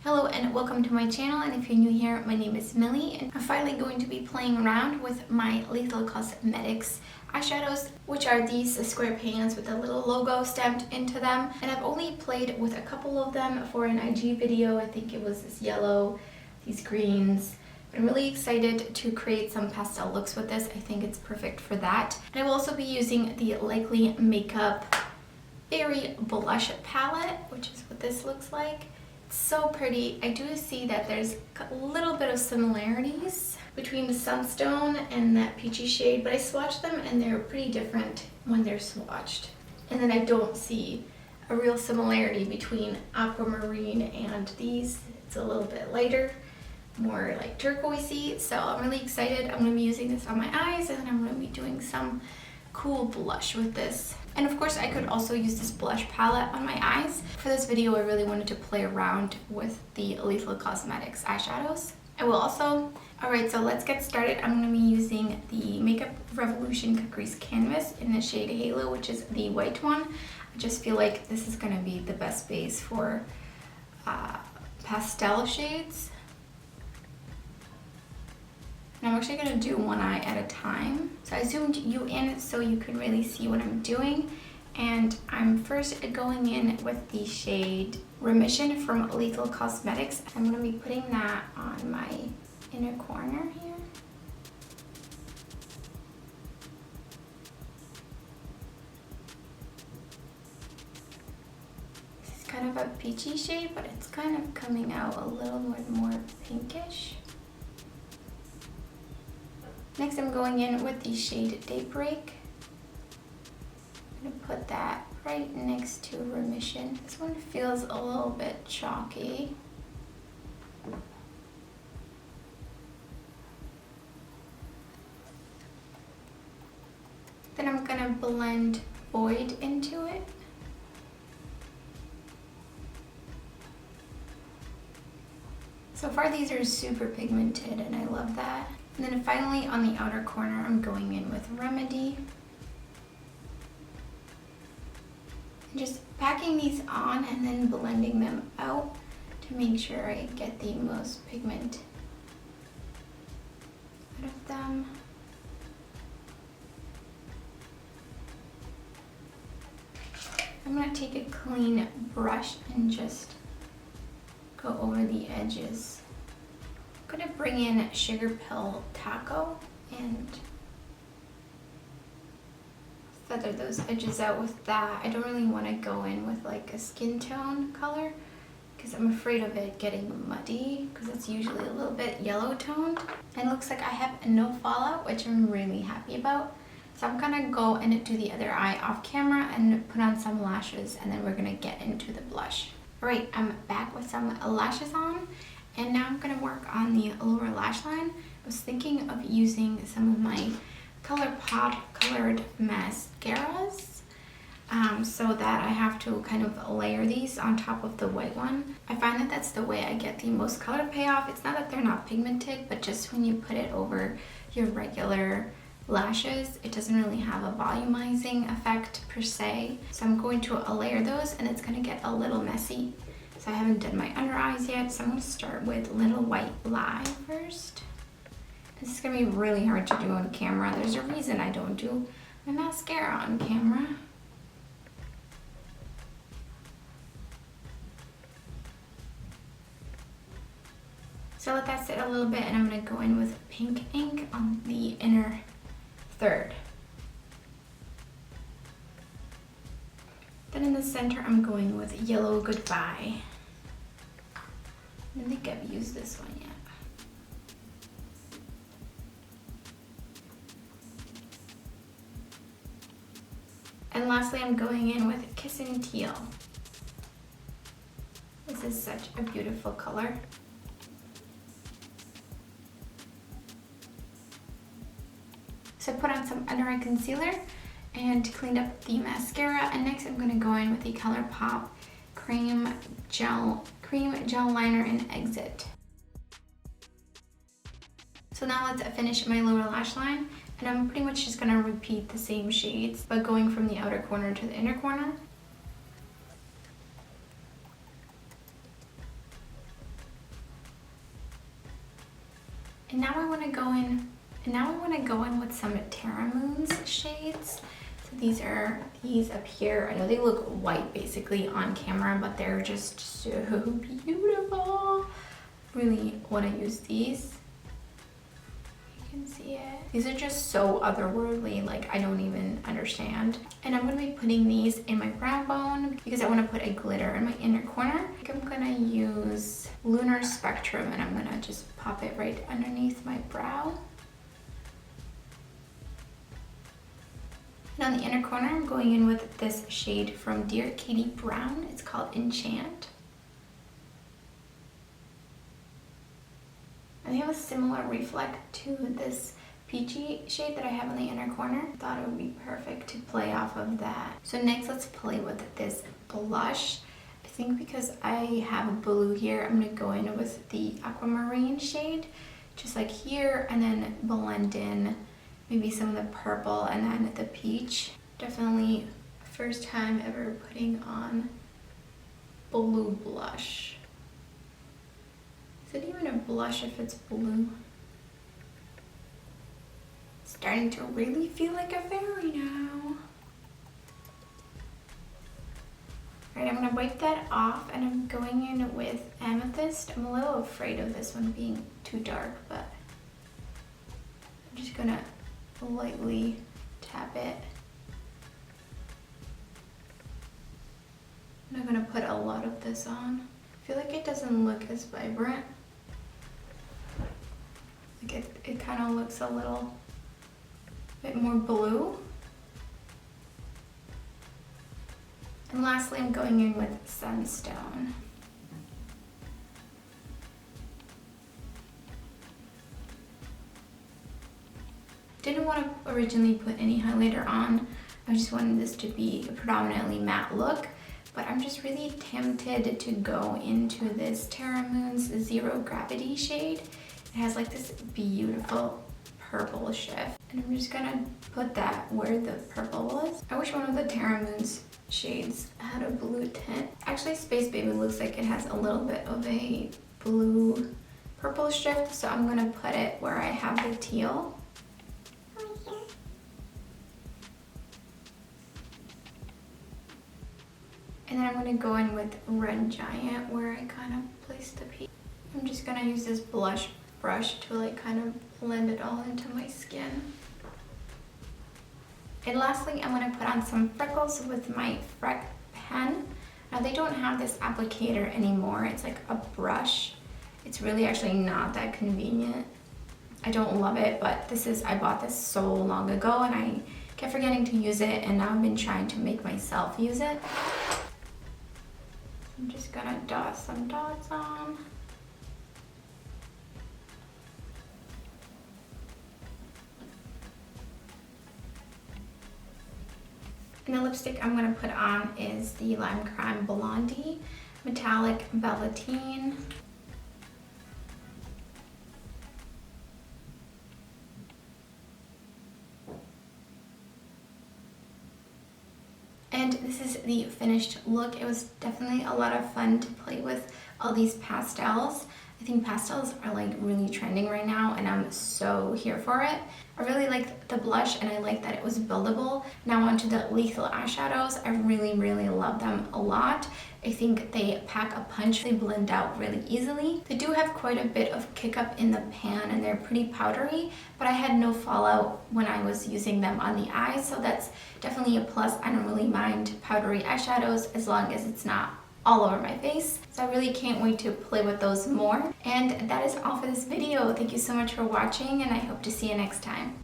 Hello and welcome to my channel, and if you're new here, my name is Millie and I'm finally going to be playing around with my Letha Cosmetics eyeshadows, which are these square pans with a little logo stamped into them. And I've only played with a couple of them for an IG video. I think it was this yellow, these greens. I'm really excited to create some pastel looks with this. I think it's perfect for that. And I will also be using the Likely Makeup Berry Blush Palette, which is what this looks like. It's so pretty. I do see that there's a little bit of similarities between the Sunstone and that peachy shade, but I swatched them and they're pretty different when they're swatched. And then I don't see a real similarity between aquamarine and these. It's a little bit lighter, more like turquoisey. So I'm really excited. I'm going to be using this on my eyes, and then I'm going to be doing some cool blush with this. And of course I could also use this blush palette on my eyes. For this video I really wanted to play around with the Letha Cosmetics eyeshadows. I will also... Alright, so let's get started. I'm going to be using the Makeup Revolution Caprice Canvas in the shade Halo, which is the white one. I just feel like this is going to be the best base for pastel shades. And I'm actually going to do one eye at a time. So I zoomed you in so you can really see what I'm doing. And I'm first going in with the shade Remission from Letha Cosmetics. I'm going to be putting that on my inner corner here. This is kind of a peachy shade, but it's kind of coming out a little bit more pinkish. Next I'm going in with the shade Daybreak. I'm going to put that right next to Remission. This one feels a little bit chalky. Then I'm going to blend Void into it. So far these are super pigmented and I love that. And then finally on the outer corner, I'm going in with Remedy. And just packing these on and then blending them out to make sure I get the most pigment out of them. I'm going to take a clean brush and just go over the edges. I'm going to bring in Sugar Pill Taco and feather those edges out with that. I don't really want to go in with like a skin tone color because I'm afraid of it getting muddy because it's usually a little bit yellow toned. And it looks like I have no fallout, which I'm really happy about. So I'm going to go and do the other eye off camera and put on some lashes, and then we're going to get into the blush. Alright, I'm back with some lashes on. And now I'm going to work on the lower lash line. I was thinking of using some of my Colourpop colored mascaras so that I have to kind of layer these on top of the white one. I find that that's the way I get the most color payoff. It's not that they're not pigmented, but just when you put it over your regular lashes, it doesn't really have a volumizing effect per se. So I'm going to layer those, and it's going to get a little messy. I haven't done my under eyes yet, so I'm going to start with Little White Lie first. This is going to be really hard to do on camera. There's a reason I don't do my mascara on camera. So let that sit a little bit, and I'm going to go in with pink ink on the inner third. Then in the center, I'm going with Yellow Goodbye. I don't think I've used this one yet. And lastly, I'm going in with Kissin' Teal. This is such a beautiful color. So I put on some under eye concealer and cleaned up the mascara, and next I'm going to go in with the Colourpop Cream Gel Liner in Exit. So now let's finish my lower lash line, and I'm pretty much just going to repeat the same shades but going from the outer corner to the inner corner. And now I want to go in with some Terra Moons shades. So these up here. I know they look white basically on camera, but they're just so beautiful. Really want to use these. You can see it. These are just so otherworldly, like I don't even understand. And I'm going to be putting these in my brow bone because I want to put a glitter in my inner corner. I think I'm going to use Lunar Spectrum and I'm going to just pop it right underneath my brow. And on the inner corner, I'm going in with this shade from Dear Katie Brown. It's called Enchant. And they have a similar reflect to this peachy shade that I have in the inner corner. Thought it would be perfect to play off of that. So next, let's play with this blush. I think because I have a blue here, I'm gonna go in with the aquamarine shade, just like here, and then blend in maybe some of the purple and then the peach. Definitely first time ever putting on blue blush. Is it even a blush if it's blue? Starting to really feel like a fairy now. Alright, I'm gonna wipe that off and I'm going in with Amethyst. I'm a little afraid of this one being too dark, but I'm just gonna lightly tap it. I'm not gonna put a lot of this on. I feel like it doesn't look as vibrant. Like it kind of looks a little bit more blue. And lastly, I'm going in with Sunstone. Didn't want to originally put any highlighter on. I just wanted this to be a predominantly matte look, but I'm just really tempted to go into this Terra Moons Zero Gravity shade. It has like this beautiful purple shift, and I'm just gonna put that where the purple was. I wish one of the Terra Moons shades had a blue tint. Actually, Space Baby looks like it has a little bit of a blue purple shift, so I'm gonna put it where I have the teal. And then I'm going to go in with Red Giant where I kind of placed the peach. I'm just going to use this blush brush to like kind of blend it all into my skin. And lastly, I'm going to put on some freckles with my Freck Pen. Now they don't have this applicator anymore. It's like a brush. It's really actually not that convenient. I don't love it, but I bought this so long ago and I kept forgetting to use it, and now I've been trying to make myself use it. I'm just gonna dot some dots on. And the lipstick I'm gonna put on is the Lime Crime Blondie Metallic Velvetine. And this is the finished look. It was definitely a lot of fun to play with all these pastels. I think pastels are like really trending right now and I'm so here for it. I really like the blush and I like that it was buildable. Now onto the Lethal eyeshadows. I really love them a lot. I think they pack a punch. They blend out really easily. They do have quite a bit of kick up in the pan and they're pretty powdery, but I had no fallout when I was using them on the eyes, so that's definitely a plus. I don't really mind powdery eyeshadows as long as it's not all over my face. So I really can't wait to play with those more. And that is all for this video. Thank you so much for watching and I hope to see you next time.